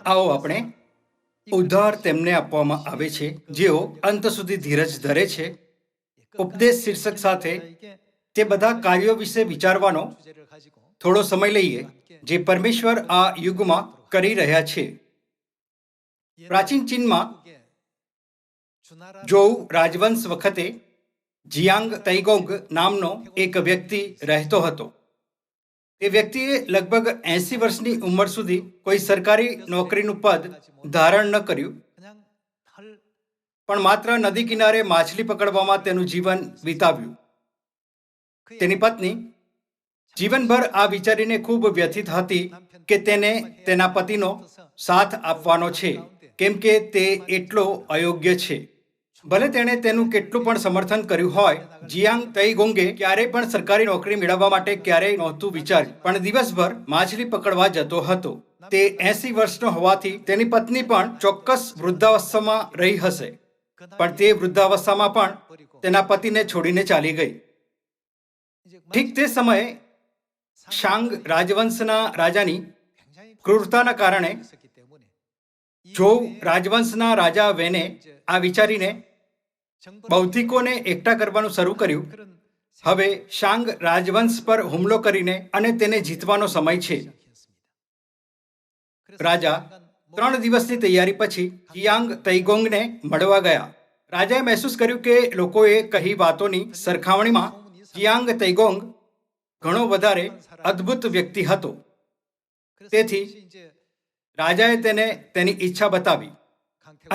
आओ આપણે ઉદ્ધાર તેમને આપવામાં આવે છે જેઓ અંત સુધી ધીરજ ધરે છે. ઉપદેશ શીર્ષક સાથે તે બધા કાર્યો વિશે વિચારવાનો થોડો સમય લઈએ જે પરમેશ્વર આ યુગમાં કરી રહ્યા છે. પ્રાચીન ચીનમાં જોઉ રાજવંશ વખતે જિયાંગ તૈગોંગ નામનો એક વ્યક્તિ રહેતો હતો. તે વ્યક્તિએ લગભગ 80 વર્ષની ઉંમર સુધી કોઈ સરકારી નોકરીનું પદ ધારણ ન કર્યું, પણ માત્ર નદી કિનારે માછલી પકડવામાં તેનું જીવન વિતાવ્યું. તેની પત્ની જીવનભર આ વિચારીને ખૂબ વ્યથિત હતી કે તેને તેના પતિનો સાથ આપવાનો છે, કેમ કે તે એટલો અયોગ્ય છે. ભલે તેણે તેનું કેટલું પણ સમર્થન કર્યું હોય, જિયાંગ તૈગોંગે ક્યારેય પણ સરકારી નોકરી મેળવવા માટે ક્યારેય નહોતું વિચાર્યું, પણ દિવસભર માછલી પકડવા જતો હતો. તે 80 વર્ષનો હોવાથી તેની પત્ની પણ ચોક્કસ વૃદ્ધાવસ્થામાં રહી હશે, પણ તે વૃદ્ધાવસ્થામાં પણ તેના પતિને છોડીને ચાલી ગઈ. ઠીક તે સમયે શાંગ રાજવંશના રાજાની ક્રૂરતાના કારણે જોઉ રાજવંશના રાજા વેને આ વિચારીને બૌદ્ધિકોને એકઠા કરવાનું શરૂ કર્યું. હવે શાંગ રાજવંશ પર હુમલો કરીને અને તેને જીતવાનો સમય છે. રાજા 3 દિવસની તૈયારી પછી જિયાંગ તૈગોંગને મળવા ગયા. રાજાએ મહેસૂસ કર્યું કે લોકોએ કહી વાતોની સરખામણીમાં જિયાંગ તૈગોંગ ઘણો વધારે અદ્ભુત વ્યક્તિ હતો. તેથી રાજાએ તેને તેની ઈચ્છા બતાવી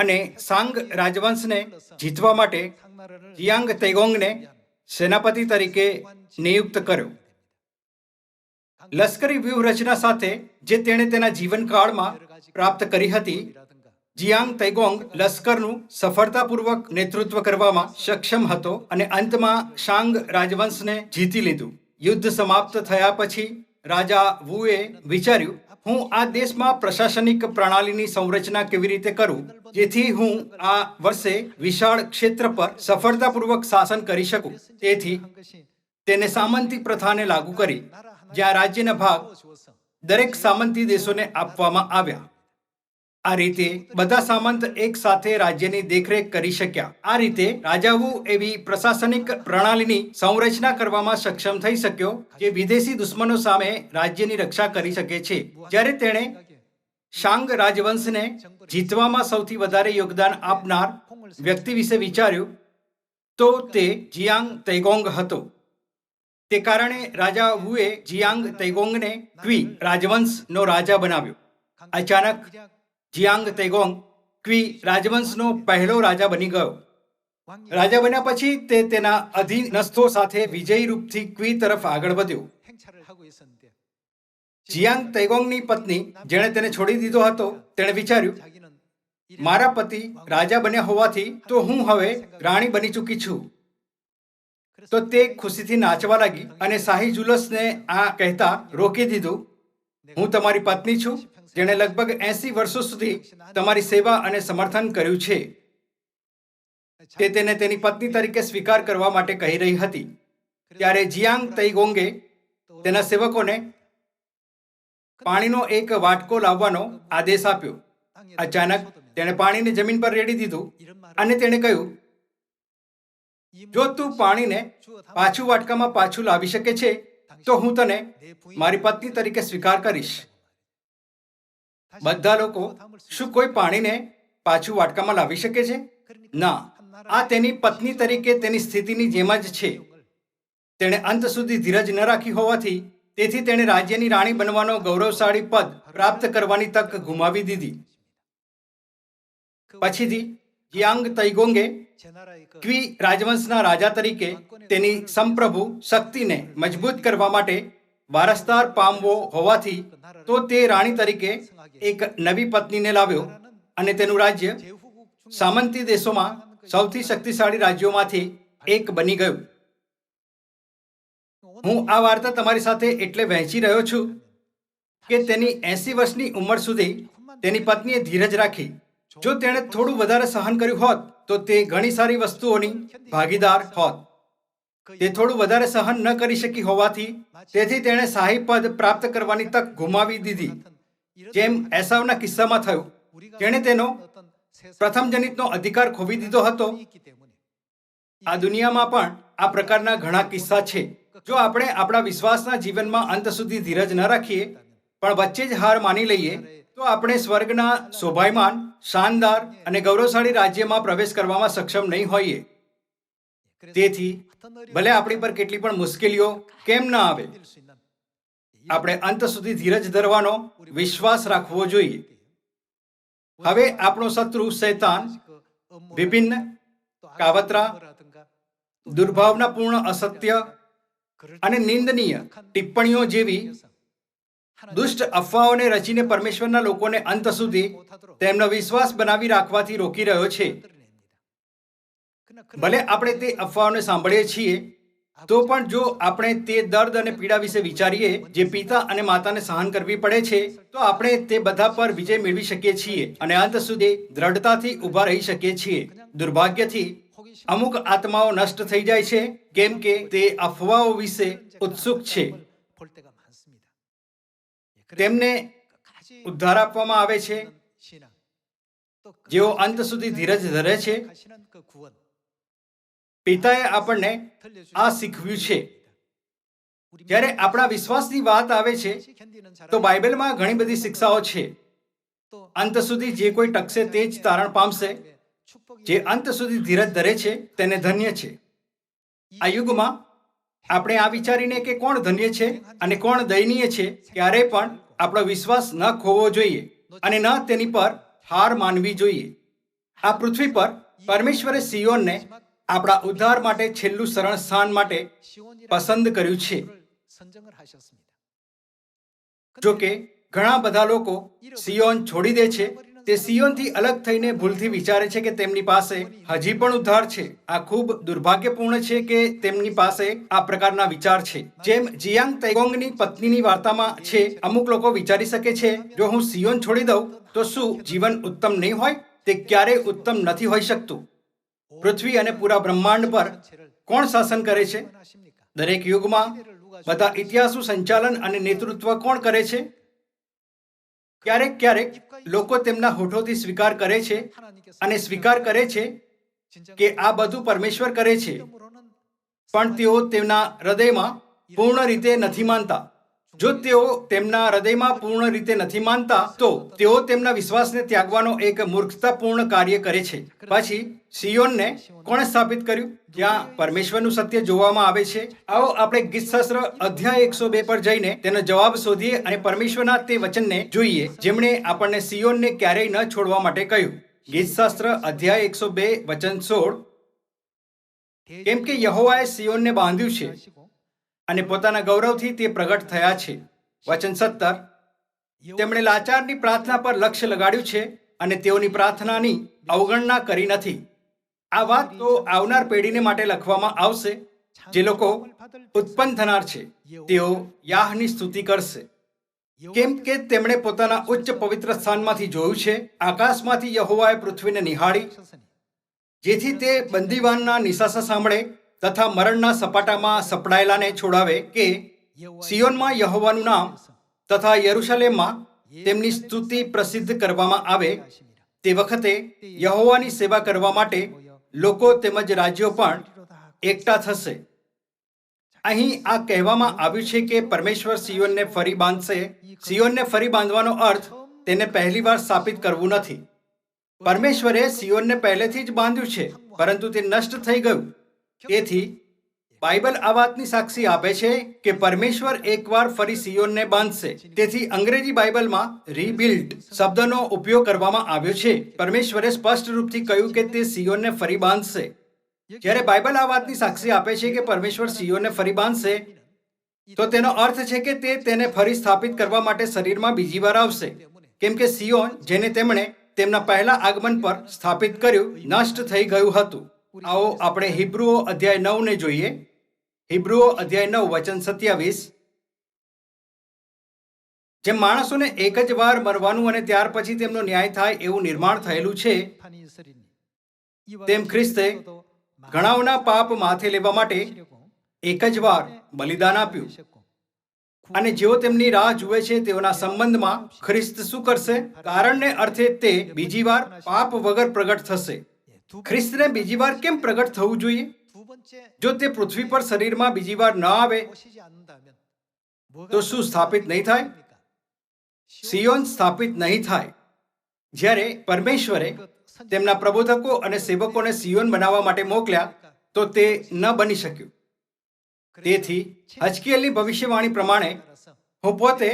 અને સાંગ રાજવંશને જીતવા માટે જિયાંગ તૈગોંગને સેનાપતિ તરીકે નિયુક્ત કર્યો. લશ્કરી વ્યૂહરચના સાથે જે તેણે તેના જીવનકાળમાં પ્રાપ્ત કરી હતી, જિયાંગ તૈગોંગ લશ્કરનું સફળતાપૂર્વક નેતૃત્વ કરવામાં સક્ષમ હતો અને અંતમાં શાંગ રાજવંશને જીતી લીધું. યુદ્ધ સમાપ્ત થયા પછી રાજા વુએ વિચાર્યું, હું આ દેશમાં પ્રશાસનિક પ્રણાલીની સંરચના કેવી રીતે કરું જેથી હું આ વર્ષે વિશાળ ક્ષેત્ર પર સફળતાપૂર્વક શાસન કરી શકું. તેથી તેને સામંતી પ્રથાને લાગુ કરી, જ્યાં રાજ્યના ભાગ દરેક સામંતી દેશોને આપવામાં આવ્યા. આ રીતે બધા સામંત એક સાથે રાજ્યની દેખરેખ કરી શક્યા. આ રીતે રાજાઓ એવી પ્રશાસનિક પ્રણાલીની સંરચના કરવામાં સક્ષમ થઈ શક્યો જે વિદેશી દુશ્મનો સામે રાજ્યની રક્ષા કરી શકે છે. જ્યારે તેણે શાંગ રાજવંશને જીતવામાં સૌથી વધારે યોગદાન આપનાર વ્યક્તિ વિશે વિચાર્યું તો તે જિયાંગ તૈગોંગ હતો. તે કારણે રાજા વુએ જિયાંગ તૈગોંગને ક્વી રાજવંશનો રાજા બનાવ્યો. અચાનક જિયાંગ તૈગોંગ ક્વી રાજવંશનો પહેલો રાજા બની ગયો. રાજા બન્યા પછી તે તેના અધીનસ્થો સાથે વિજયી રૂપથી ક્વી તરફ આગળ વધ્યો. જિયાંગ તૈગોંગની પત્ની, જેણે તેને છોડી દીધો હતો, તેણે વિચાર્યું, મારા પતિ રાજા બન્યા હોવાથી તો હું હવે રાણી બની ચૂકી છું. તો તે ખુશીથી નાચવા લાગી અને શાહી જુલસને આ કહેતા રોકી દીધું, હું તમારી પત્ની છું જેણે લગભગ 80 વર્ષો સુધી તમારી સેવા અને સમર્થન કર્યું છે. તે તેને તેની પત્ની તરીકે સ્વીકાર કરવા માટે કહી રહી હતી. ત્યારે જિયાંગ તૈગોંગે તેના સેવકોને પાણીનો એક વાટકો લાવવાનો આદેશ આપ્યો. અચાનક તેણે પાણીને જમીન પર રેડી દીધું અને તેણે કહ્યું, જો તું પાણીને પાછું વાટકામાં પાછું લાવી શકે છે તો હું તને મારી પત્ની તરીકે સ્વીકાર કરીશ. બધા લોકો, શું કોઈ પાણીને પાછું વાટકામાં લાવી શકે છે? ના, આ તેની પત્ની તરીકે તેની સ્થિતિની જેમ જ છે. તેણે અંત સુધી ધીરજ ન રાખી હોવાથી તેથી તેણે રાજ્યની રાણી બનવાનો ગૌરવશાળી પદ પ્રાપ્ત કરવાની તક ગુમાવી દીધી. પછીથી જિયાંગ તૈગોંગે ક્વી રાજવંશના રાજા તરીકે તેની સંપ્રભુ શક્તિને મજબૂત કરવા માટે વારસદાર પામવો હોવાથી તો તે રાણી તરીકે એક નવી પત્નીને લાવ્યો અને તેનું રાજ્ય સામંતી દેશોમાં સૌથી શક્તિશાળી રાજ્યોમાંથી એક બની ગયું. હું આ વાર્તા તમારી સાથે એટલે વહેંચી રહ્યો છું કે તેની 80 વર્ષની ઉંમર સુધી તેની પત્નીએ ધીરજ રાખી. જો તેણે થોડું વધારે સહન કર્યું હોત તો તે ઘણી સારી વસ્તુઓની ભાગીદાર હોત. તે થોડું વધારે સહન ન કરી શકી હોવાથી તેથી તેણે શાહી પદ પ્રાપ્ત કરવાની તક ગુમાવી દીધી. જેમ એસાવના કિસ્સામાં થયું, તેણે તેનો પ્રથમ જનિતનો અધિકાર ખોવી દીધો હતો. આ દુનિયામાં પણ આ પ્રકારના ઘણા કિસ્સા છે. જો આપણે આપણા વિશ્વાસના જીવનમાં અંત સુધી ધીરજ ન રાખીએ પણ વચ્ચે જ હાર માની લઈએ તો આપણે સ્વર્ગના શોભાયમાન, શાનદાર અને ગૌરવશાળી રાજ્યમાં પ્રવેશ કરવામાં સક્ષમ નહીં હોઈએ. તેથી ભલે આપણી પર કેટલી પણ મુશ્કેલીઓ કેમ ન આવે, આપણે અંત સુધી ધીરજ ધરવાનો વિશ્વાસ રાખવો જોઈએ. હવે આપણો શત્રુ શૈતાન વિભિન્ન કાવતરા, દુર્ભાવનાપૂર્ણ અસત્ય અને નિંદનીય ટિપ્પણીઓ જેવી દુષ્ટ અફવાઓને રચીને પરમેશ્વરના લોકોને અંત સુધી તેમનો વિશ્વાસ બનાવી રાખવાથી રોકી રહ્યો છે. ભલે આપણે તે અફવાઓને સાંભળીએ છીએ તો પણ જો આપણે તે દર્દ અને પીડા વિશે વિચારીએ જે પિતા અને માતાને સહન કરવી પડે છે, તો આપણે તે બધા પર વિજય મેળવી શકીએ છીએ અને અંત સુધી દ્રઢતાથી ઊભા રહી શકીએ છીએ. દુર્ભાગ્યથી અમુક આત્માઓ નષ્ટ થઈ જાય છે કેમ કે તે અફવાઓ વિશે ઉત્સુક છે. તેમને ઉદ્ધાર આપવામાં આવે છે. જેઓ અંત સુધી ધીરજ ધરે છે. પિતાએ આપણને આ શીખવ્યું છે. જ્યારે આપણા વિશ્વાસની વાત આવે છે તો બાઇબલમાં ઘણી બધી શિક્ષાઓ છે. અંત સુધી જે કોઈ ટકશે તે જ તારણ પામશે. જે અંત સુધી ધીરજ ધરે છે તેને ધન્ય છે. આ યુગમાં આપણે આ વિચારીને કે કોણ ધન્ય છે અને કોણ દયનીય છે, ક્યારેય પણ આપણો વિશ્વાસ ન ખોવો જોઈએ અને ન તેની પર હાર માનવી જોઈએ. આ પૃથ્વી પર પરમેશ્વરે સિયોનને આપણા ઉદ્ધાર માટે છેલ્લું શરણ સ્થાન માટે પસંદ કર્યું છે. જો કે ઘણા બધા લોકો સિયોન છોડી દે છે. તે સિયોનથી અલગ થઈને ભૂલથી વિચારે છે કે તેમની પાસે હજી પણ ઉદ્ધાર છે. આ ખૂબ દુર્ભાગ્યપૂર્ણ છે કે તેમની પાસે આ પ્રકારના વિચાર છે. જેમ જિયાંગ તૈગોંગની પત્નીની વાર્તામાં છે, અમુક લોકો વિચારી શકે છે જો હું સિયોન છોડી દઉં તો શું જીવન ઉત્તમ નહીં હોય? તે ક્યારેય ઉત્તમ નથી હોઈ શકતું. પૃથ્વી અને પૂરા બ્રહ્માંડ પર કોણ શાસન કરે છે? દરેક યુગમાં બધા ઇતિહાસનું સંચાલન અને નેતૃત્વ કોણ કરે છે? ક્યારેક ક્યારેક લોકો તેમના હોઠોથી સ્વીકાર કરે છે અને સ્વીકાર કરે છે કે આ બધું પરમેશ્વર કરે છે, પણ તેઓ તેમના હૃદયમાં પૂર્ણ રીતે નથી માનતા. જો તેઓ તેમના હૃદયમાં પૂર્ણ રીતે નથી માનતા તો તેઓ તેમના વિશ્વાસને ત્યાગવાનો એક મૂર્ખતાપૂર્ણ કાર્ય કરે છે. પછી સિયોનને કોણે સ્થાપિત કર્યું? જ્યાં પરમેશ્વરનું સત્ય જોવામાં આવે છે. આવો આપણે ગીતશાસ્ત્ર અધ્યાય 102 પર જઈને તેનો જવાબ શોધીએ અને પરમેશ્વરના તે વચનને જોઈએ જેમણે આપણને સિયોનને ક્યારેય ન છોડવા માટે કહ્યું. ગીતશાસ્ત્ર અધ્યાય 102 વચન 16. કેમ કે યહોવાએ સિયોનને બાંધ્યું છે અને પોતાના ગૌરવથી તે પ્રગટ થયા છે. વચન 17. તેમણે લાચારની પ્રાર્થના પર લક્ષ્ય લગાડ્યું છે અને તેઓની પ્રાર્થનાની અવગણના કરી નથી. આ વાત તો આવનાર પેઢીને માટે લખવામાં આવશે. જે લોકો ઉત્પન્ન થનાર છે તેઓ યાહની સ્તુતિ કરશે, કેમ કે તેમણે પોતાના ઉચ્ચ પવિત્ર સ્થાનમાંથી જોયું છે. આકાશમાંથી યહોવાએ પૃથ્વીને નિહાળી જેથી તે બંદીવાનના નિશાસા સાંભળે તથા મરણના સપાટામાં સપડાયેલાને છોડાવે, કે સિયોનમાં યહોવાનું નામ તથા યરૂશલેમમાં તેમની સ્તુતિ પ્રસિદ્ધ કરવામાં આવે. તે વખતે યહોવાની સેવા કરવા માટે લોકો તેમજ રાજ્યો પણ એકઠા થશે. અહીં આ કહેવામાં આવ્યું છે કે પરમેશ્વર સિયોનને ફરી બાંધશે. સિયોનને ફરી બાંધવાનો અર્થ તેને પહેલીવાર સ્થાપિત કરવું નથી. પરમેશ્વરે સિયોનને પહેલેથી જ બાંધ્યું છે પરંતુ તે નષ્ટ થઈ ગયું. તેથી બાઇબલ આ વાતની સાક્ષી આપે છે કે પરમેશ્વર એકવાર ફરી સિયોનને બાંધશે. તેથી અંગ્રેજી બાઇબલમાં રીબિલ્ટ શબ્દનો ઉપયોગ કરવામાં આવ્યો છે. પરમેશ્વરે સ્પષ્ટ રૂપથી કહ્યું કે તે સિયોનને ફરી બાંધશે. જ્યારે બાઇબલ આ વાતની સાક્ષી આપે છે કે પરમેશ્વર સિયોનને ફરી બાંધશે તો તેનો અર્થ છે કે તે તેને ફરી સ્થાપિત કરવા માટે શરીરમાં બીજી વાર આવશે. કેમ કે સિયોન જેને તેમણે તેમના પહેલા આગમન પર સ્થાપિત કર્યું નષ્ટ થઈ ગયું હતું. આવો આપણે હિબ્રુઓ અધ્યાય 9 ને જોઈએ. હિબ્રુઓ અધ્યાય 9 વચન 27. જેમ માણસોને એક જ વાર મરવાનું અને ત્યાર પછી તેમનો ન્યાય થાય એવું નિર્માણ થયેલું છે, તેમ ખ્રિસ્તે ઘણાઓના પાપ માથે લેવા માટે એક જ વાર બલિદાન આપ્યું. અને જેઓ તેમની રાહ જુએ છે તેઓના સંબંધમાં ખ્રિસ્ત શું કરશે? કારણને અર્થે તે બીજી વાર પાપ વગર પ્રગટ થશે. ખ્રિસ્તને બીજી વાર કેમ પ્રગટ થવું જોઈએ? જો તે પૃથ્વી પર શરીરમાં બીજી વાર ન આવે તો શું સ્થાપિત નહીં થાય? સિયોન સ્થાપિત નહીં થાય. જ્યારે પરમેશ્વરે તેમના પ્રબોધકો અને સેવકોને સિયોન બનાવવા માટે મોકલ્યા તો તે ન બની શક્યું. તેથી હજકીએલની ભવિષ્યવાણી પ્રમાણે હું પોતે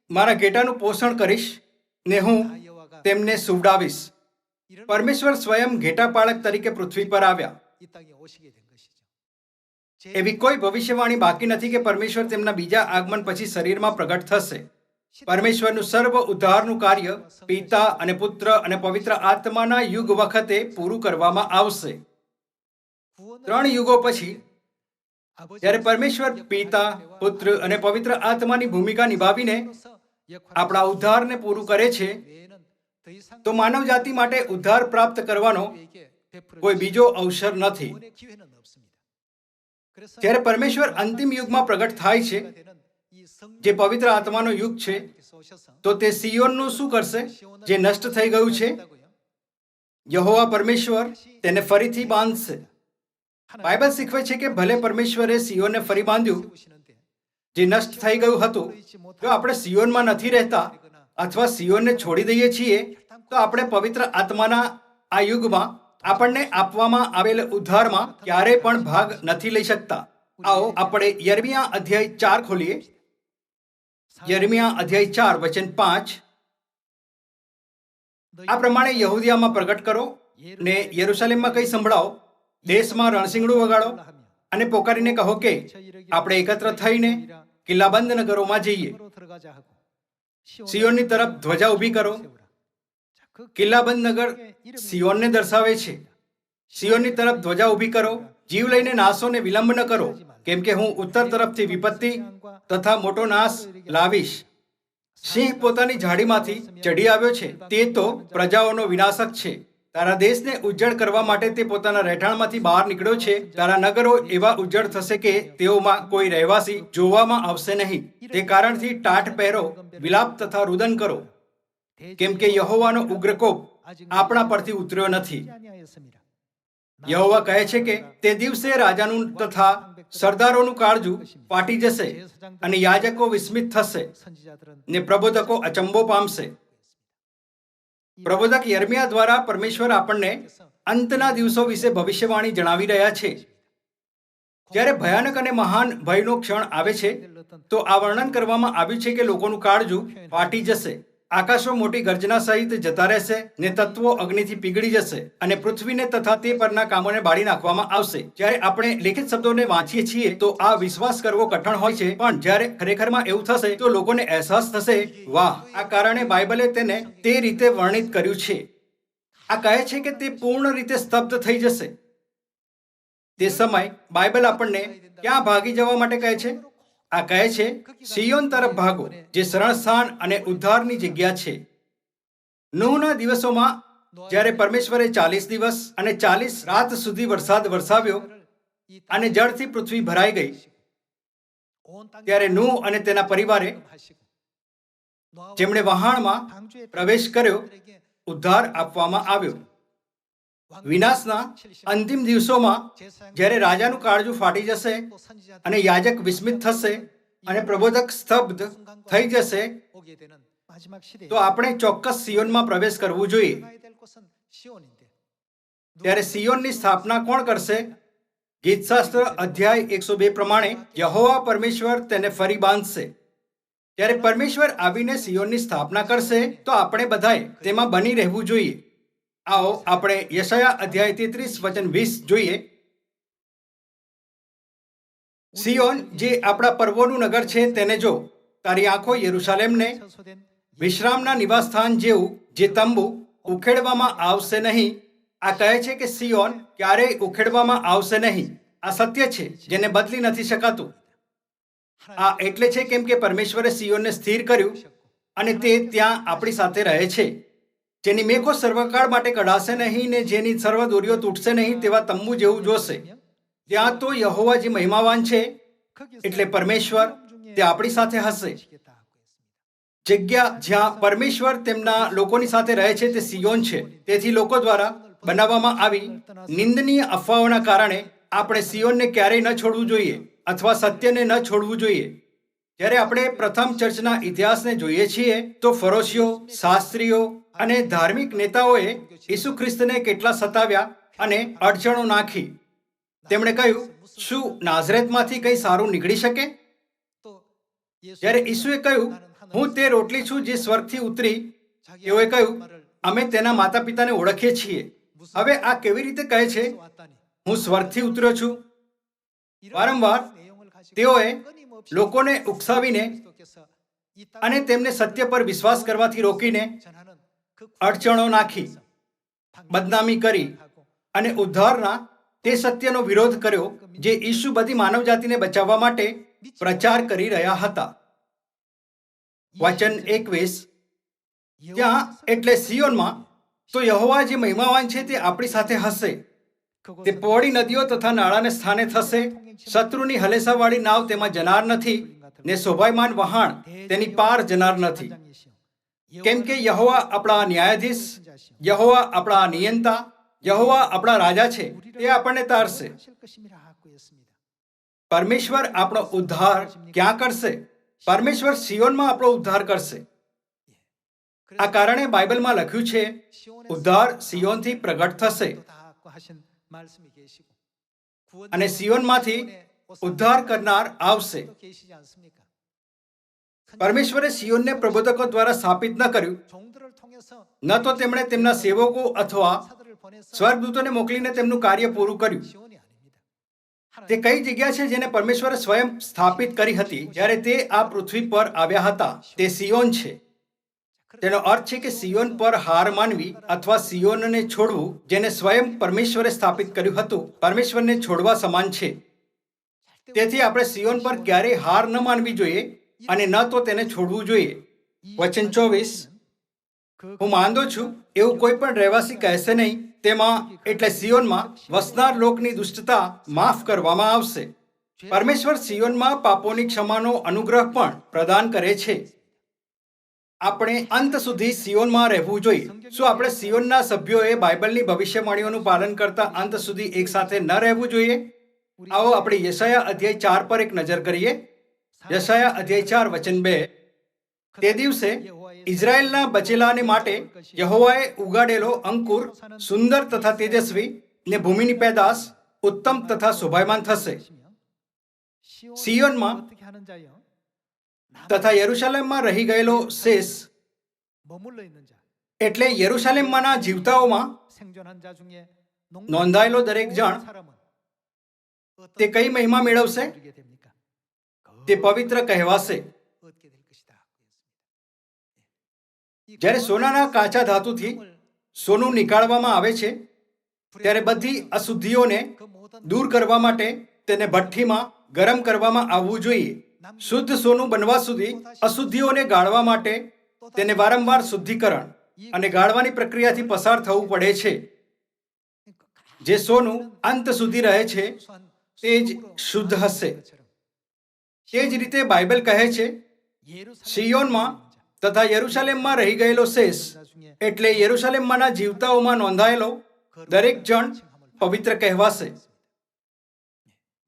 મારા ઘેટાનું પોષણ કરીશ ને હું તેમને સુવડાવીશ. પરમેશ્વર સ્વયં ઘેટા પાળક તરીકે પૃથ્વી પર આવ્યા. એવી કોઈ ભવિષ્યવાણી બાકી નથી કે પરમેશ્વર તેમના બીજા આગમન પછી શરીરમાં પ્રગટ થશે. પરમેશ્વરનું સર્વ ઉદ્ધારનું કાર્ય પિતા અને પુત્ર અને પવિત્ર આત્માના યુગ વખતે પૂરું કરવામાં આવશે. 3 યુગો પછી જ્યારે પરમેશ્વર પિતા, પુત્ર અને પવિત્ર આત્માની ભૂમિકા નિભાવીને આપણા ઉદ્ધારને પૂરું કરે છે તો માનવ જાતિ માટે ઉદ્ધાર પ્રાપ્ત કરવાનો કોઈ બીજો અવસર નથી. જ્યારે પરમેશ્વર અંતિમ યુગમાં પ્રગટ થાય છે, જે પવિત્ર આત્માનો યુગ છે, તો તે સિયોનનું શું કરશે જે નષ્ટ થઈ ગયું છે? યહોવા પરમેશ્વર તેને ફરીથી બાંધશે. બાઇબલ શીખવે છે કે ભલે પરમેશ્વરે સિયોનને ફરી બાંધ્યું જે નષ્ટ થઈ ગયું હતું, જો આપણે સિયોનમાં નથી રહેતા અથવા સિયોનને છોડી દઈએ છીએ તો આપણે પવિત્ર આત્માના આ યુગમાં આપણને આપવામાં આવેલ ઉદ્ધારમાં ક્યારેય પણ ભાગ નથી લઈ શકતા. આવો આપણે યર્મિયા અધ્યાય 4 ખોલીએ. યર્મિયા અધ્યાય 4 વચન 5. આ પ્રમાણે યહૂદિયામાં પ્રગટ કરો ને યરૂશલેમમાં કંઈ સંભળાવો. દેશમાં રણશીંગડું વગાડો અને પોકારીને કહો કે આપણે એકત્ર થઈને કિલ્લાબંધ નગરોમાં જઈએ. સિયોનની તરફ ધ્વજા ઊભી કરો. કિલ્લાબંધ નગર સિયોનને દર્શાવે છે. સિયોનની તરફ ધ્વજા ઊભી કરો. જીવ લઈને નાશો ને વિલંબ ન કરો, કેમ કે હું ઉત્તર તરફથી વિપત્તિ તથા મોટો નાશ લાવીશ. સિંહ પોતાની ઝાડીમાંથી ચઢી આવ્યો છે, તે તો પ્રજાઓનો વિનાશક છે. તારા દેશને ઉજ્જડ કરવા માટે તે પોતાના રહેઠાણમાંથી બહાર નીકળ્યો છે. તારા નગરો એવા ઉજ્જડ થશે કે તેઓમાં કોઈ રહેવાસી જોવામાં આવશે નહીં. તે કારણથી ટાટ પહેરો, વિલાપ તથા રુદન કરો, કેમ કે યહોવાનો ઉગ્રકોપ આપણા પરથી ઉતર્યો નથી. યહોવા કહે છે કે તે દિવસે રાજાનું તથા સરદારોનું કાળજું ફાટી જશે અને યાજકો વિસ્મિત થશે ને પ્રબોધકો અચંબો પામશે. પ્રબોધક યર્મિયા દ્વારા પરમેશ્વર આપણને અંતના દિવસો વિશે ભવિષ્યવાણી જણાવી રહ્યા છે. જ્યારે ભયાનક અને મહાન ભયનો ક્ષણ આવે છે તો આ વર્ણન કરવામાં આવ્યું છે કે લોકોનું કાળજું ફાટી જશે, આકાશો મોટી ગર્જના સહિત જતા રહેશે ને તત્વો અગ્નિથી પીગળી જશે અને પૃથ્વીને તથા તે પરના કામોને બાળી નાખવામાં આવશે. જ્યારે આપણે લિખિત શબ્દોને વાંચીએ છીએ તો આ વિશ્વાસ કરવો કઠણ હોય છે, પણ જ્યારે ખરેખરમાં એવું થશે તો લોકોને અહેસાસ થશે, વાહ, આ કારણે બાઇબલે તેને તે રીતે વર્ણિત કર્યું છે. આ કહે છે કે તે પૂર્ણ રીતે સ્તબ્ધ થઈ જશે. તે સમય બાઇબલ આપણને ક્યાં ભાગી જવા માટે કહે છે? આ કહે છે સિયોન તરફ ભાગો, જે શરણસ્થાન અને ઉદ્ધારની જગ્યા છે. નૂહના દિવસોમાં જ્યારે પરમેશ્વરે 40 દિવસ અને 40 રાત સુધી વરસાદ વરસાવ્યો અને જળથી પૃથ્વી ભરાઈ ગઈ, ત્યારે નૂહ અને તેના પરિવારે, જેમણે વહાણમાં પ્રવેશ કર્યો, ઉદ્ધાર આપવામાં આવ્યો. વિનાશના અંતિમ દિવસોમાં જ્યારે રાજાનું કાળજું ફાટી જશે અને યાજક વિસ્મિત થશે અને પ્રબોધક સ્તબ્ધ થઈ જશે, તો આપણે ચોક્કસ સિયોનમાં પ્રવેશ કરવું જોઈએ. ત્યારે સિયોનની સ્થાપના કોણ કરશે? ગીતશાસ્ત્ર અધ્યાય 102 પ્રમાણે યહોવા પરમેશ્વર તેને ફરી બાંધશે. ત્યારે પરમેશ્વર આવીને સિયોનની સ્થાપના કરશે તો આપણે બધાએ તેમાં બની રહેવું જોઈએ. આવો આપણે યશાયા અધ્યાય 33 વચન 20 જોઈએ. સિયોન, જે આપણા પર્વોનું નગર છે, તેને જો. તારી આંખો યરૂશાલેમને વિશ્રામના નિવાસસ્થાન જેવું, જે તંબુ ઉખેડવામાં આવશે નહીં. આ કહે છે કે સિયોન ક્યારેય ઉખેડવામાં આવશે નહીં. આ સત્ય છે જેને બદલી નથી શકાતું. આ એટલે છે કેમ કે પરમેશ્વરે સિયોનને સ્થિર કર્યું અને તે ત્યાં આપણી સાથે રહે છે. જેની મેઘો સર્વકાળ માટે કઢાશે નહીં ને જેની સર્વ દોરીઓ તૂટશે નહીં, તેવા તંબુ જેવું જોશે. ત્યાં તો યહોવા જે મહિમાવાન છે, એટલે પરમેશ્વર તે આપણી સાથે હશે. જગ્યા જ્યાં પરમેશ્વર તેમના લોકોની સાથે રહે છે તે સિયોન છે. તેથી લોકો દ્વારા બનાવવામાં આવી નિંદનીય અફવાઓના કારણે આપણે સિયોનને ક્યારેય ન છોડવું જોઈએ અથવા સત્યને ન છોડવું જોઈએ. જ્યારે આપણે પ્રથમ ચર્ચના ઇતિહાસને જોઈએ છીએ તો ફરોશીઓ, શાસ્ત્રીઓ અને ધાર્મિક નેતાઓએ ઈસુ ખ્રિસ્તને કેટલા સતાવ્યા અને અડચણો નાખી. તેમણે કહ્યું, શું નાઝરેતમાંથી કંઈ સારું નીકળી શકે? જ્યારે ઈસુએ કહ્યું, હું તે રોટલી છું જે સ્વર્ગથી ઉતરી, તેઓએ કહ્યું, અમે તેના માતા પિતાને ઓળખીએ છીએ. હવે આ કેવી રીતે કહે છે હું સ્વર્ગથી ઉતર્યો છું? વારંવાર તેઓએ લોકોને ઉકસાવીને અને તેમને સત્ય પર વિશ્વાસ કરવાથી રોકીને અડચણો નાખી, બદનામી કરી અને ઉદ્ધારના તે સત્યનો વિરોધ કર્યો જે ઈસુ બધી માનવજાતિને બચાવવા માટે પ્રચાર કરી રહ્યા હતા. વચન 21, ત્યાં એટલે સિયોનમાં તો યહોવા જે મહિમાવાન છે તે આપણી સાથે હશે. તે પહોળી નદીઓ તથા નાળાને સ્થાને થશે. શત્રુની હલેસાવાળી નાવ તેમાં જનાર નથી, ને શોભાયમાન વહાણ તેની પાર જનાર નથી. કેમ કે યહોવા આપણા ન્યાયાધીશ, યહોવા આપણા નિયંતા, યહોવા આપણા રાજા છે, તે આપણને તારશે. પરમેશ્વર આપણો ઉદ્ધાર ક્યાં કરશે? પરમેશ્વર સિયોનમાં આપણો ઉદ્ધાર કરશે. આ કારણે બાઇબલમાં લખ્યું છે, ઉદ્ધાર સિયોનથી પ્રગટ થશે અને સિયોનમાંથી ઉદ્ધાર કરનાર આવશે. પરમેશ્વરે સિયોનને પ્રબોધકો દ્વારા સ્થાપિત ન કર્યું, ન તો તેમણે તેમના સેવકો અથવા સ્વર્ગદૂતોને મોકલીને તેમનું કાર્ય પૂરું કર્યું. તે કઈ જગ્યા છે જેને પરમેશ્વરે સ્વયં સ્થાપિત કરી હતી જ્યારે તે આ પૃથ્વી પર આવ્યા હતા? તે સિયોન છે. તેનો અર્થ છે કે સિયોન પર હાર માનવી અથવા સિયોનને છોડવું, જેને સ્વયં પરમેશ્વરે સ્થાપિત કર્યું હતું, પરમેશ્વરને છોડવા સમાન છે. તેથી આપણે સિયોન પર ક્યારેય હાર ન માનવી જોઈએ અને ન તો તેને છોડવું જોઈએ. વચન 24, હું માંદો છું એવું કોઈ પણ રહેવાસી કહેશે નહીં. તેમાં એટલે સિયોનમાં વસનાર લોકની દુષ્ટતા માફ કરવામાં આવશે. પરમેશ્વર સિયોનમાં પાપોની ક્ષમાનો અનુગ્રહ પણ પ્રદાન કરે છે. આપણે અંત સુધી સિયોનમાં રહેવું જોઈએ. શું આપણે સિયોનના સભ્યોએ બાઇબલની ભવિષ્યવાણીઓનું પાલન કરતા અંત સુધી એક સાથે ન રહેવું જોઈએ? આવો આપણે યશાયા અધ્યાય 4 પર એક નજર કરીએ. યશાયા અધ્યાય 4 વચન 2, તે દિવસે ઇઝરાયેલના બચેલાને માટે યહોવાએ ઉગાડેલો અંકુર સુંદર તથા તેજસ્વી ને ભૂમિની પેદાશ ઉત્તમ તથા શોભાયમાન થશે. સિયોનમાં તથા યરૂશલેમમાં રહી ગયેલો શેષ એટલે યરૂશલેમમાંના જીવતાઓમાં નોંધાયેલો દરેક જણ તે કઈ મહિમા મેળવશે? તે પવિત્ર કહેવાશે. જ્યારે સોનાના કાચા ધાતુથી સોનું નીકાળવામાં આવે છે ત્યારે બધી અશુદ્ધિઓને દૂર કરવા માટે તેને ભઠ્ઠીમાં ગરમ કરવામાં આવવું જોઈએ. શુદ્ધ સોનું બનવા સુધી અશુદ્ધિઓને ગાળવા માટે તેને વારંવાર શુદ્ધિકરણ અને ગાળવાની પ્રક્રિયાથી પસાર થવું પડે છે. જે સોનું અંત સુધી રહે છે તે જ શુદ્ધ હશે. તે જ રીતે બાઇબલ કહે છે, સિયોનમાં તથા યરૂશલેમમાં રહી ગયેલો શેષ એટલે યરૂશલેમમાંના જીવતાઓમાં નોંધાયેલો દરેક જણ પવિત્ર કહેવાશે.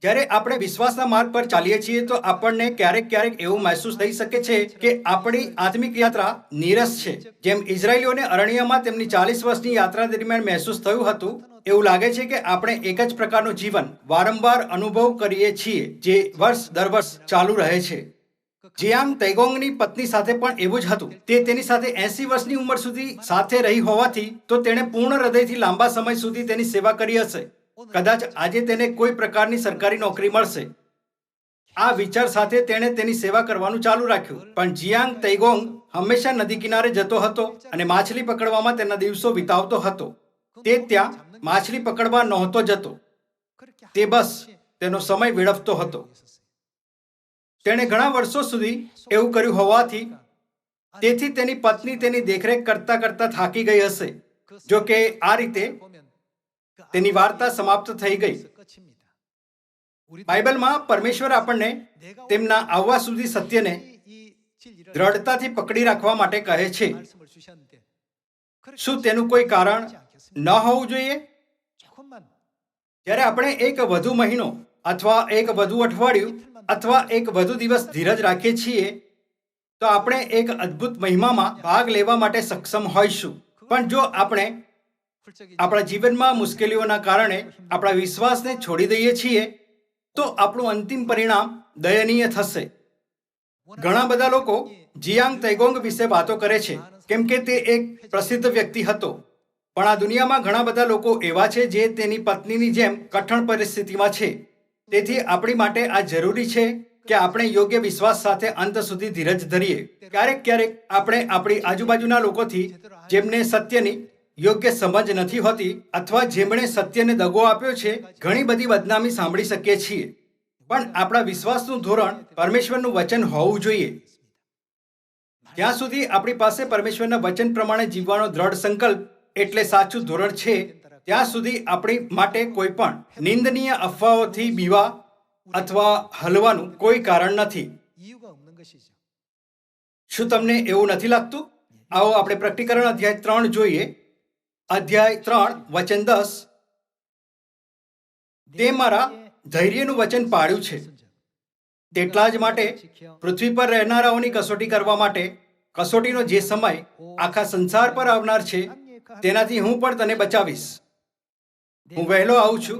જ્યારે આપણે વિશ્વાસના માર્ગ પર ચાલીએ છીએ તો આપણને ક્યારેક એવું મહેસૂસ થઈ શકે છે કે આપણી આત્મિક યાત્રા નીરસ છે. જેમ ઇઝરાયેલીઓને અરણ્યમાં તેમની 40 વર્ષની યાત્રા દરમિયાન મહેસૂસ થયું હતું, એવું લાગે છે કે આપણે એક જ પ્રકારનું જીવન વારંવાર અનુભવ કરીએ છીએ જે વર્ષ દર વર્ષ ચાલુ રહે છે. જિયાંગ તૈગોંગની પત્ની સાથે પણ એવું જ હતું. તે તેની સાથે 80 વર્ષની ઉંમર સુધી સાથે રહી હોવાથી તો તેણે પૂર્ણ હૃદયથી લાંબા સમય સુધી તેની સેવા કરી હશે. કદાચ આજે તેને કોઈ પ્રકારની સરકારી નોકરી મળશે. આ વિચાર સાથે તેણે તેની સેવા કરવાનું ચાલુ રાખ્યું. પણ જિયાંગ તૈગોંગ હંમેશા નદી કિનારે જતો હતો અને માછલી પકડવામાં તેના દિવસો વિતાવતો હતો. તે ત્યાં માછલી પકડવા નહોતો જતો, તે બસ તેનો સમય વેડફતો હતો. તેણે ઘણા વર્ષો સુધી એવું કર્યું હોવાથી તેથી તેની પત્ની તેની દેખરેખ કરતા કરતા થાકી ગઈ હશે. જો કે આ રીતે તેની વાર્તા સમાપ્ત થઈ ગઈ. બાઇબલમાં પરમેશ્વર આપણને તેમના આવવા સુધી સત્યને દ્રઢતાથી પકડી રાખવા માટે કહે છે. શું તેનું કોઈ કારણ ન હોવું જોઈએ? જ્યારે આપણે એક વધુ મહિનો અથવા એક વધુ અઠવાડિયું અથવા એક વધુ દિવસ ધીરજ રાખીએ છીએ તો આપણે એક અદ્ભુત મહિમામાં ભાગ લેવા માટે સક્ષમ હોઈશું. પણ જો આપણે આપણા જીવનમાં મુશ્કેલીઓના કારણે આપણા વિશ્વાસને છોડી દઈએ છીએ તો આપણું અંતિમ પરિણામ દયનીય થશે. ઘણા બધા લોકો જિયાંગ તૈગોંગ વિશે વાતો કરે છે કેમ કે તે એક પ્રસિદ્ધ વ્યક્તિ હતો. પણ આ દુનિયામાં ઘણા બધા લોકો એવા છે જે તેની પત્નીની જેમ કઠણ પરિસ્થિતિમાં છે. તેથી આપણી માટે આ જરૂરી છે કે આપણે યોગ્ય વિશ્વાસ સાથે અંત સુધી ધીરજ ધરીએ. ક્યારેક આપણે આપણી આજુબાજુના લોકોથી જેમને સત્યની યોગ્ય સમજ નથી હોતી અથવા જેમણે સત્યને દગો આપ્યો છે ઘણી બધી બદનામી સાંભળી શકીએ છીએ. પણ આપણા વિશ્વાસનું ધોરણ પરમેશ્વરનું વચન હોવું જોઈએ. જ્યાં સુધી આપણી પાસે પરમેશ્વરના વચન પ્રમાણે જીવવાનો દ્રઢ સંકલ્પ એટલે સાચું ધોરણ છે ત્યાં સુધી આપણી માટે કોઈ પણ નિંદનીય અફવાઓથી બીવા અથવા હલવાનું કોઈ કારણ નથી. શું તમને એવું નથી લાગતું? આવો આપણે પ્રકટીકરણ અધ્યાય 3 જોઈએ. અધ્યાય 3 વચન 10. તે મારા ધૈર્યનું વચન પાળ્યું છે. તેટલા જ માટે પૃથ્વી પર રહેનારાઓની કસોટી કરવા માટે કસોટીનો જે સમય આખા સંસાર પર આવનાર છે તેનાથી હું પણ તને બચાવીશ. હું વહેલો આવું છું.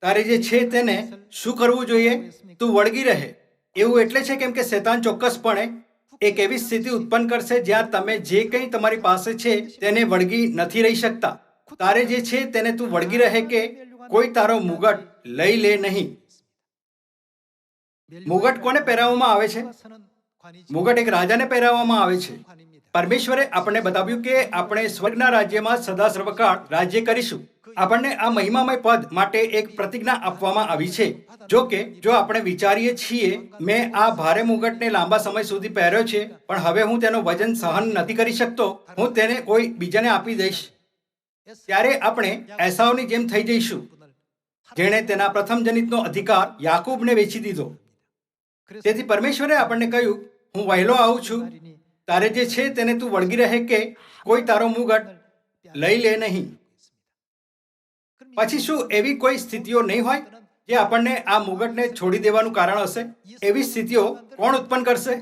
તારે જે છે તેને શું કરવું જોઈએ? તું વળગી રહે. એવું એટલે છે કેમ કે શૈતાન ચોક્કસપણે એક એવી સ્થિતિ ઉત્પન્ન કરશે જ્યાં તમે જે કંઈ તમારી પાસે છે તેને વળગી નથી રહી શકતા. તારે જે છે તેને તું વળગી રહે કે કોઈ તારો મુગટ લઈ લે નહીં. મુગટ કોને પહેરાવવામાં આવે છે? મુગટ એક રાજાને પહેરાવવામાં આવે છે. પરમેશ્વરે આપણને બતાવ્યું કે આપણે સ્વર્ગના રાજ્યમાં સદા સર્વકાળ રાજ્ય કરીશું. આપણને આ મહિમામય પદ માટે એક પ્રતિજ્ઞા આપવામાં આવી છે. જો કે જો આપણે વિચારીએ છીએ મેં આ ભારે મુગટને લાંબા સમય સુધી પહેર્યો છે પણ હવે હું તેનું વજન સહન નથી કરી શકતો, હું તેને કોઈ બીજાને આપી દઈશ, ત્યારે આપણે એસાવની જેમ થઈ જઈશું જેણે તેના પ્રથમ જનિતનો અધિકાર યાકૂબને વેચી દીધો. તેથી પરમેશ્વરે આપણને કહ્યું હું વહેલો આવું છું. તારે જે છે તેને તું વળગી રહે કે કોઈ તારો મુગટ લઈ લે નહીં. પછી શું એવી કોઈ સ્થિતિઓ નહીં હોય જે આપણને આ મુગટને છોડી દેવાનું કારણ હશે? એવી સ્થિતિઓ કોણ ઉત્પન્ન કરશે?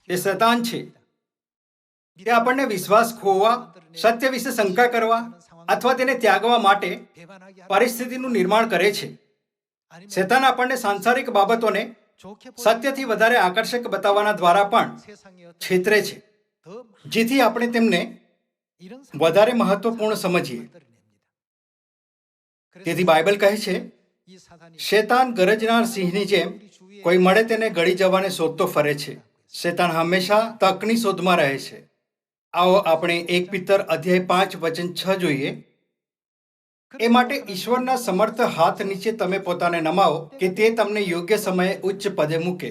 તે શૈતાન છે. તે આપણને વિશ્વાસ ખોવા, સત્ય વિશે શંકા કરવા અથવા તેને ત્યાગવા માટે પરિસ્થિતિનું નિર્માણ કરે છે. શૈતાન આપણને સાંસારિક બાબતોને સત્યથી વધારે આકર્ષક બતાવવાના દ્વારા પણ છેતરે છે જેથી આપણે તેમને વધારે મહત્વપૂર્ણ સમજીએ. તેથી બાઇબલ કહે છે શૈતાન ગરજનાર સિંહની જેમ કોઈ મળે તેને ગળી જવાને શોધતો ફરે છે. શૈતાન હંમેશા તકની શોધમાં રહે છે. આવો આપણે 1 પિતર અધ્યાય 5 વચન 6 જોઈએ. એ માટે ઈશ્વરના સમર્થ હાથ નીચે તમે પોતાને નમાવો કે તે તમને યોગ્ય સમયે ઉચ્ચ પદે મૂકે.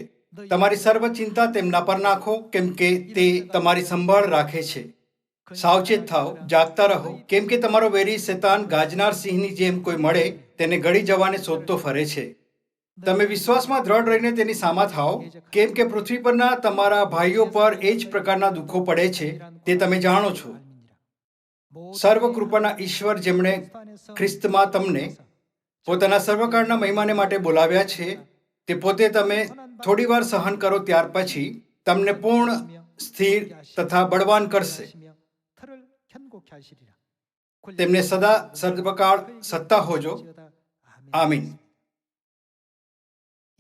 તમારી સર્વ ચિંતા તેમના પર નાખો કેમ કે તે તમારી સંભાળ રાખે છે. સાવચેત થાઓ, જાગતા રહો કેમ કે તમારો વેરી શૈતાન ગાજનાર સિંહની જેમ કોઈ મળે તેને ગળી જવાને શોધતો ફરે છે. તમે વિશ્વાસમાં દ્રઢ રહીને તેની સામા થાઓ કેમ કે પૃથ્વી પરના તમારા ભાઈઓ પર એ જ પ્રકારના દુઃખો પડે છે તે તમે જાણો છો. સર્વકૃપાના ઈશ્વર જેમણે ખ્રિસ્તમાં તમને પોતાના સર્વકાળના મહિમાને માટે બોલાવ્યા છે તે પોતે તમે થોડી વાર સહન કરો ત્યાર પછી તમને પૂર્ણ, સ્થિર તથા બળવાન કરશે. તેમને સદા સર્વકાળ સત્તા હોજો. આમીન.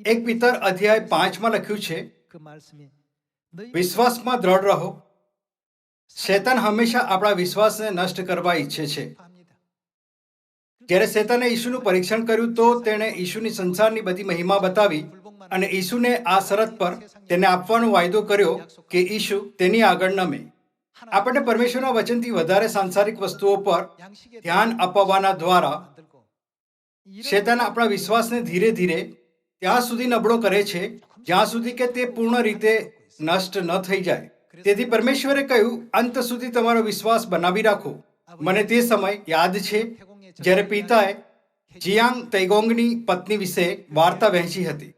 1 પિતર અધ્યાય 5 લખ્યું છે વિશ્વાસમાં દ્રઢ રહો. શૈતાન હંમેશા આપણા વિશ્વાસને નષ્ટ કરવા ઈચ્છે છે. જ્યારે શૈતાને ઈસુનું પરીક્ષણ કર્યું તો તેણે ઈસુની સંસારની બધી મહિમા બતાવી અને ઈસુને આ શરત પર તેને આપવાનો વાયદો કર્યો કે ઈસુ તેની આગળ નમે. આપણને પરમેશ્વરના વચનથી વધારે સાંસારિક વસ્તુઓ પર ધ્યાન અપાવવાના દ્વારા શૈતાન આપણા વિશ્વાસને ધીરે ધીરે ત્યાં સુધી નબળો કરે છે જ્યાં સુધી કે તે પૂર્ણ રીતે નષ્ટ ન થઈ જાય. તેથી પરમેશ્વરે કહ્યું અંત સુધી તમારો વિશ્વાસ બનાવી રાખો. મને તે સમય યાદ છે જ્યારે પિતાએ જિયાંગ તૈગોંગની પત્ની વિશે વાર્તા વહેંચી હતી.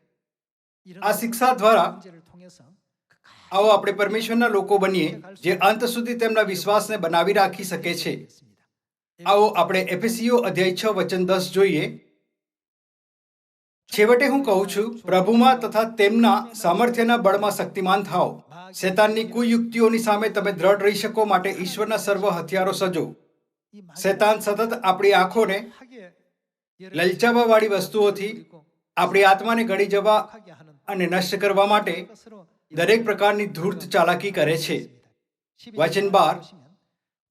આ શિક્ષા દ્વારા આવો આપણે પરમેશ્વરના લોકો બનીએ જે અંત સુધી તેમના વિશ્વાસને બનાવી રાખી શકે છે. આવો આપણે એફેસીઓ અધ્યાય 6 વચન 10 જોઈએ. છેવટે હું કહું છું, પ્રભુમાં તથા તેમના સામર્થ્યના બળમાં શક્તિમાન થાઓ. શેતાનની કુયુક્તિઓની સામે તમે દ્રઢ રહી શકો માટે ઈશ્વરના સર્વ હથિયારો સજો. શેતાન સતત આપણી આંખોને લલચાવવાવાળી વસ્તુઓથી આપણી આત્માને ગળી જવા અને નષ્ટ કરવા માટે દરેક પ્રકારની ધૂર્ત ચાલાકી કરે છે. વચન 12,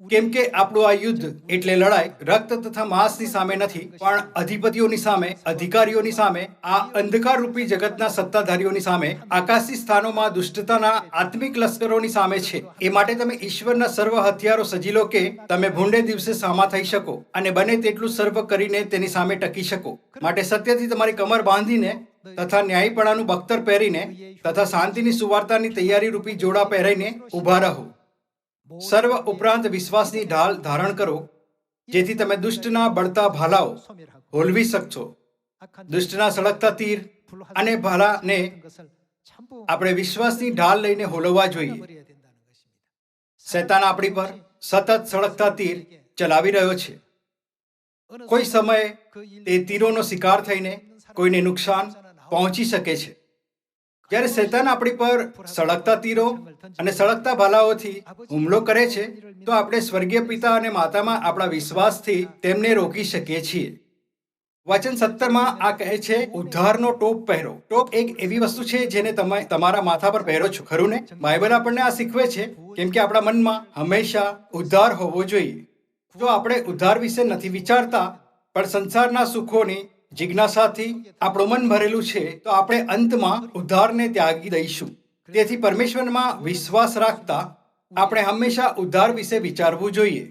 કેમ કે આપણું આ યુદ્ધ એટલે લડાઈ રક્ત તથા માંસની સામે નથી, પણ અધિપતિઓની સામે, અધિકારીઓની સામે, આ અંધકારરૂપી જગતના સત્તાધારીઓની સામે, આકાશી સ્થાનોમાં દુષ્ટતાના આત્મિક લશ્કરોની સામે છે. એ માટે તમે ઈશ્વરના સર્વ હથિયારો સજી લો કે તમે ભૂંડે દિવસે સામા થઈ શકો અને બને તેટલું સર્વ કરીને તેની સામે ટકી શકો. માટે સત્યથી તમારી કમર બાંધીને તથા ન્યાયીપણાનું બખ્તર પહેરીને તથા શાંતિની સુવાર્તાની તૈયારી રૂપી જોડા પહેરીને ઊભા રહો. સર્વ ઉપરાંત વિશ્વાસની ઢાલ ધારણ કરો, જેથી તમે દુષ્ટના બળતા ભાલાઓ હોલવી શકશો. દુષ્ટના સળગતા તીર અને ભાલાને આપણે વિશ્વાસની ઢાલ લઈને હોલવવા જોઈએ. શૈતાન આપણી પર સતત સળગતા તીર ચલાવી રહ્યો છે. કોઈ સમયે તે તીરોનો શિકાર થઈને કોઈને નુકસાન પહોંચી શકે છે. જ્યારે શૈતાન આપણી પર સળગતા તીરો અને સળગતા ભાલાઓથી હુમલો કરે છે, તો આપણે સ્વર્ગીય પિતા અને માતામાં આપણા વિશ્વાસથી તેમને રોકી શકીએ છીએ. વચન 17 આ કહે છે, ઉદ્ધારનો ટોપ પહેરો. ટોપ એક એવી વસ્તુ છે જેને તમે તમારા માથા પર પહેરો છો, ખરું ને? બાઇબલ આપણને આ શીખવે છે, કેમ કે આપણા મનમાં હંમેશા ઉદ્ધાર હોવો જોઈએ. જો આપણે ઉદ્ધાર વિશે નથી વિચારતા, પણ સંસારના સુખોની જિજ્ઞાસાથી આપણું મન ભરેલું છે, તો આપણે અંતમાં ઉદ્ધારને ત્યાગી દઈશું. તેથી પરમેશ્વરમાં વિશ્વાસ રાખતા આપણે હંમેશા ઉદ્ધાર વિશે વિચારવું જોઈએ.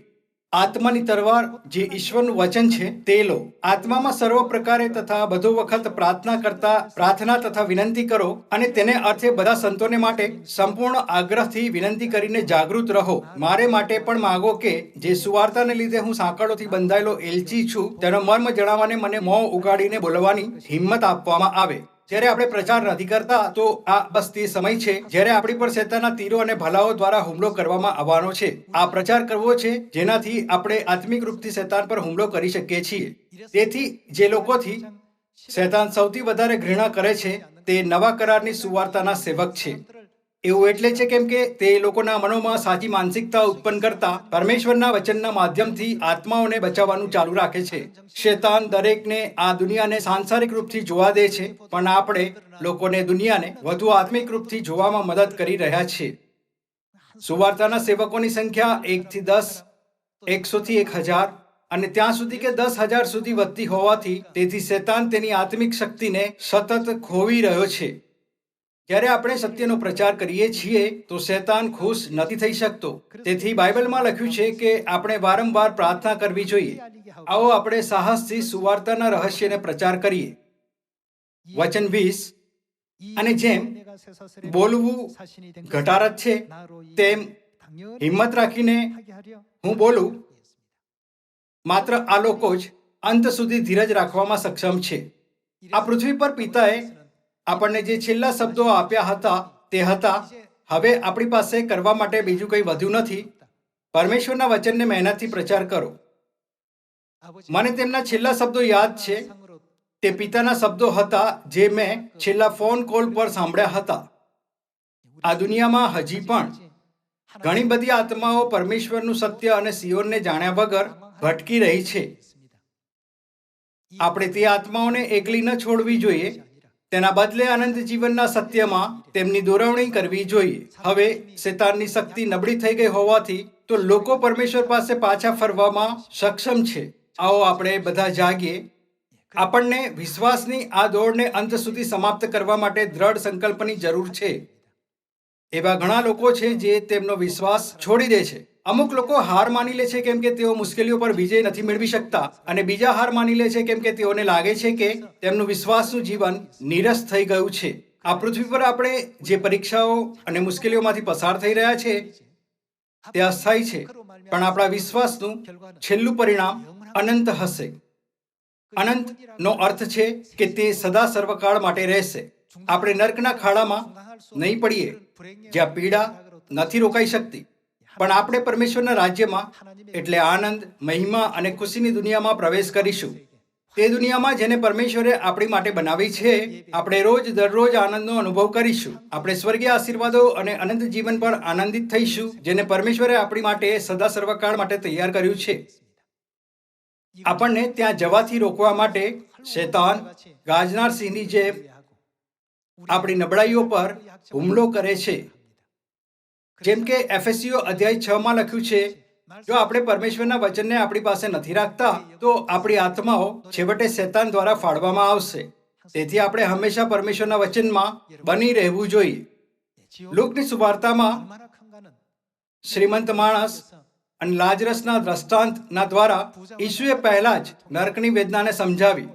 આત્માની તલવાર જે ઈશ્વરનું વચન છે તે લો. આત્મામાં સર્વ પ્રકારે તથા બધો વખત પ્રાર્થના તથા વિનંતી કરો, અને તેને અર્થે બધા સંતોને માટે સંપૂર્ણ આગ્રહથી વિનંતી કરીને જાગૃત રહો. મારે માટે પણ માગો કે જે સુવાર્તાને લીધે હું સાંકળોથી બંધાયેલો એલચી છું, તેનો મર્મ જણાવવાને મને મોં ઉગાડીને બોલવાની હિંમત આપવામાં આવે. જ્યારે આપણે પ્રચાર નથી કરતા, તો આ બસ તે સમય છે જ્યારે આપણી પર શૈતાનના તીરો અને ભલાઓ દ્વારા હુમલો કરવામાં આવવાનો છે. આ પ્રચાર કરવો છે જેનાથી આપણે આત્મિક રૂપથી શૈતાન પર હુમલો કરી શકીએ છીએ. તેથી જે લોકોથી શૈતાન સૌથી વધારે ઘૃણા કરે છે તે નવા કરારની સુવાર્તાના સેવક છે. એવું એટલે છે કેમ કે તે લોકોના મનોમાં સાચી માનસિકતા ઉત્પન્ન કરતા પરમેશ્વરના વચનના માધ્યમથી આત્માઓને બચાવવાનું ચાલુ રાખે છે. શૈતાન દરેકને આ દુનિયાને સાંસારિક રૂપથી જોવા દે છે, પણ આપણે લોકોને દુનિયાને વધુ આત્મિક રૂપથી જોવામાં મદદ કરી રહ્યા છીએ. સુવાર્તાના સેવકોની સંખ્યા 1 થી 10, 100 થી 1000 અને ત્યાં સુધી કે 10,000 સુધી વધતી હોવાથી તેથી શૈતાન તેની આત્મિક શક્તિને સતત ખોવી રહ્યો છે. જ્યારે આપણે સત્યનો પ્રચાર કરીએ છીએ તો શૈતાન ખુશ નથી થઈ શકતો. તેથી બાઇબલમાં લખ્યું છે કે આપણે વારંવાર પ્રાર્થના કરવી જોઈએ. આવો આપણે સાહસથી સુવાર્તાના રહસ્યને પ્રચાર કરીએ. વચન 20, અને જેમ બોલવું ઘટારત છે, તેમ હિંમત રાખીને હું બોલું. માત્ર આ લોકો જ અંત સુધી ધીરજ રાખવામાં સક્ષમ છે. આ પૃથ્વી પર પિતાએ આપણને જે છેલ્લા શબ્દો આપ્યા હતા તે હતા, હવે આપણી પાસે કરવા માટે બીજું કંઈ વધ્યું નથી. પરમેશ્વરના વચનને મહેનતથી પ્રચાર કરો. મને તેમના છેલ્લા શબ્દો યાદ છે. તે પિતાના શબ્દો હતા જે મેં છેલ્લા ફોન કોલ પર સાંભળ્યા હતા. આ દુનિયામાં હજી પણ ઘણી બધી આત્માઓ પરમેશ્વરનું સત્ય અને સિયોનને જાણ્યા વગર ભટકી રહી છે. આપણે તે આત્માઓને એકલી ન છોડવી જોઈએ. તેના બદલે અનંત જીવનના સત્યમાં તેમની દોરવણી કરવી જોઈએ. હવે શૈતાનની શક્તિ નબળી થઈ ગઈ હોવાથી તો લોકો પરમેશ્વર પાસે પાછા ફરવામાં સક્ષમ છે. આવો આપણે બધા જાગીએ. આપણને વિશ્વાસની આ દોડને અંત સુધી સમાપ્ત કરવા માટે દ્રઢ સંકલ્પની જરૂર છે. એવા ઘણા લોકો છે જે તેમનો વિશ્વાસ છોડી દે છે. અમુક લોકો હાર માની લે છે કેમ કે તેઓ મુશ્કેલીઓ પર વિજય નથી મેળવી શકતા, અને બીજા હાર માની લે છે કેમ કે તેઓને લાગે છે કે તેમનું વિશ્વાસનું જીવન નીરસ થઈ ગયું છે. આ પૃથ્વી પર આપણે જે પરીક્ષાઓ અને મુશ્કેલીઓમાંથી પસાર થઈ રહ્યા છે તે અસ્થાયી છે, પણ આપણા વિશ્વાસનું છેલ્લું પરિણામ અનંત હશે. અનંતનો અર્થ છે કે તે સદા સર્વકાળ માટે રહેશે. આપણે નર્કના ખાડામાં નહીં પડીએ જ્યાં પીડા નથી રોકાઈ શકતી, પણ આપણે પરમેશ્વરના રાજ્યમાં એટલે આનંદ, મહિમા અને ખુશીની દુનિયામાં પ્રવેશ કરીશું. તે દુનિયામાં જેને પરમેશ્વરે આપણી માટે બનાવી છે, આપણે રોજ દરરોજ આનંદનો અનુભવ કરીશું. આપણે સ્વર્ગીય આશીર્વાદો અને અનંત જીવન પર આનંદિત થઈશું, જેને પરમેશ્વરે આપણી માટે સદા સર્વકાળ માટે તૈયાર કર્યું છે. આપણને ત્યાં જવાથી રોકવા માટે શૈતાન ગાજનાર સિંહની જેમ આપણી નબળાઈઓ પર હુમલો કરે છે. જેમ કે એફએસીઓ અધ્યાય 6 માં લખ્યું છે, જો આપણે પરમેશ્વરના વચનને આપણી પાસે નથી રાખતા તો આપણી આત્માઓ છેવટે શૈતાન દ્વારા ફાડવામાં આવશે. તેથી આપણે હંમેશા પરમેશ્વરના વચનમાં બની રહેવું જોઈએ. લુકની સુવાર્તામાં શ્રીમંત માણસ અને લાજરસના દ્રષ્ટાંતના દ્વારા ઈસુએ પહેલા જ નરકની વેદનાને સમજાવી.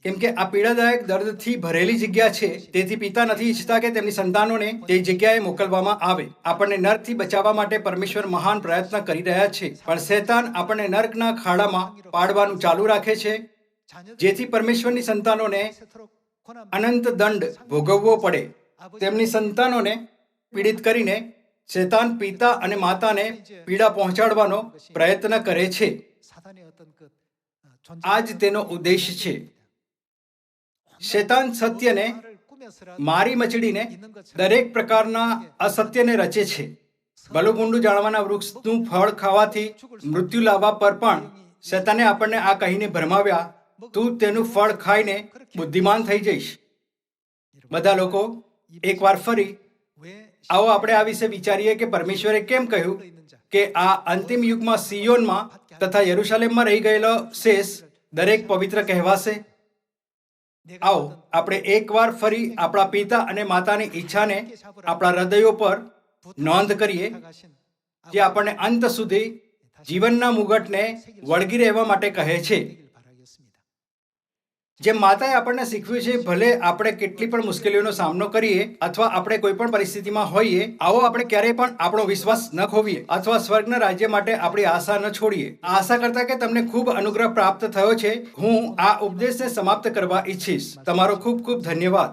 કેમ કે આ પીડાદાયક દર્દથી ભરેલી જગ્યા છે, તેથી પિતા નથી ઈચ્છતા કે તેમની સંતાનોને તે જગ્યાએ મોકલવામાં આવે. આપણને નર્કથી બચાવવા માટે પરમેશ્વર મહાન પ્રયત્ન કરી રહ્યા છે, પણ શૈતાન આપણને નર્કના ખાડામાં પાડવાનું ચાલુ રાખે છે, જેથી પરમેશ્વરની સંતાનોને અનંત દંડ ભોગવવો પડે. તેમની સંતાનોને પીડિત કરીને શૈતાન પિતા અને માતાને પીડા પહોંચાડવાનો પ્રયત્ન કરે છે. આ જ તેનો ઉદ્દેશ છે. શૈતાન સત્યને મારી મચડીને દરેક પ્રકારના અસત્યને રચે છે. ભલું મૂંડું જાણવાના વૃક્ષનું ફળ ખાવાથી મૃત્યુ લાવવા પર પણ શૈતાને આપણને આ કહીને ભરમાવ્યા, તું તેનું ફળ ખાઈને બુદ્ધિમાન થઈ જઈશ. બધા લોકો એકવાર ફરી આવો આપણે આ વિશે વિચારીએ કે પરમેશ્વરે કેમ કહ્યું કે આ અંતિમ યુગમાં સિયોનમાં તથા યરુશલેમમાં રહી ગયેલો શેષ દરેક પવિત્ર કહેવાશે. આવો આપણે એકવાર ફરી આપણા પિતા અને માતાની ઈચ્છાને આપણા હૃદયો પર નોંધ કરીએ, જે આપણને અંત સુધી જીવનના મુગટને વળગી રહેવા માટે કહે છે. જેમ માતાએ આપણને શીખવ્યું છે, ભલે આપણે કેટલી પણ મુશ્કેલીઓનો સામનો કરીએ અથવા આપણે કોઈ પણ પરિસ્થિતિમાં હોઈએ, આવો આપણે ક્યારેય પણ આપણો વિશ્વાસ ન ખોવીએ અથવા સ્વર્ગના રાજ્ય માટે આપણી આશા ન છોડીએ. આશા કરતા કે તમને ખૂબ અનુગ્રહ પ્રાપ્ત થયો છે, હું આ ઉપદેશને સમાપ્ત કરવા ઈચ્છીશ. તમારો ખૂબ ખૂબ ધન્યવાદ.